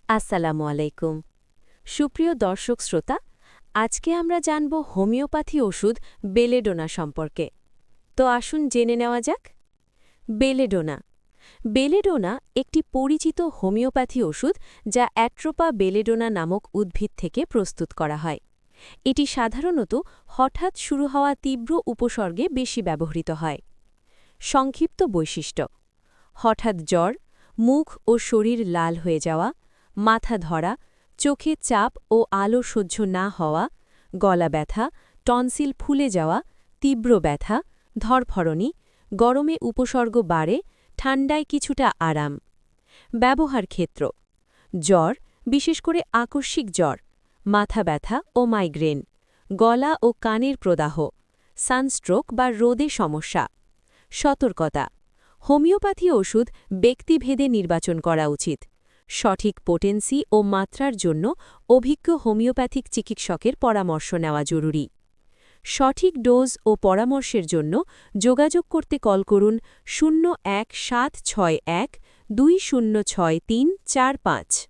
আসসালামু আলাইকুম। সুপ্রিয় দর্শক শ্রোতা, আজকে আমরা জানব হোমিওপ্যাথি ওষুধ বেলেডোনা সম্পর্কে। তো আসুন জেনে নেওয়া যাক। বেলেডোনা বেলেডোনা একটি পরিচিত হোমিওপ্যাথি ওষুধ যা অ্যাট্রোপা বেলেডোনা নামক উদ্ভিদ থেকে প্রস্তুত করা হয়। এটি সাধারণত হঠাৎ শুরু হওয়া তীব্র উপসর্গে বেশি ব্যবহৃত হয়। সংক্ষিপ্ত বৈশিষ্ট্য: হঠাৎ জ্বর, মুখ ও শরীর লাল হয়ে যাওয়া, মাথা ধরা, চোখে চাপ ও আলো সহ্য না হওয়া, গলা ব্যথা, টনসিল ফুলে যাওয়া, তীব্র ব্যথা, ধরফরনি, গরমে উপসর্গ বাড়ে, ঠান্ডায় কিছুটা আরাম। ব্যবহার ক্ষেত্র: জ্বর, বিশেষ করে আকস্মিক জ্বর, মাথা ব্যথা ও মাইগ্রেন, গলা ও কানের প্রদাহ, সানস্ট্রোক বা রোদে সমস্যা। সতর্কতা: হোমিওপ্যাথি ওষুধ ব্যক্তিভেদে নির্বাচন করা উচিত। সঠিক পোটেন্সি ও মাত্রার জন্য অভিজ্ঞ হোমিওপ্যাথিক চিকিৎসকের পরামর্শ নেওয়া জরুরি। সঠিক ডোজ ও পরামর্শের জন্য যোগাযোগ করতে কল করুন 017612063445।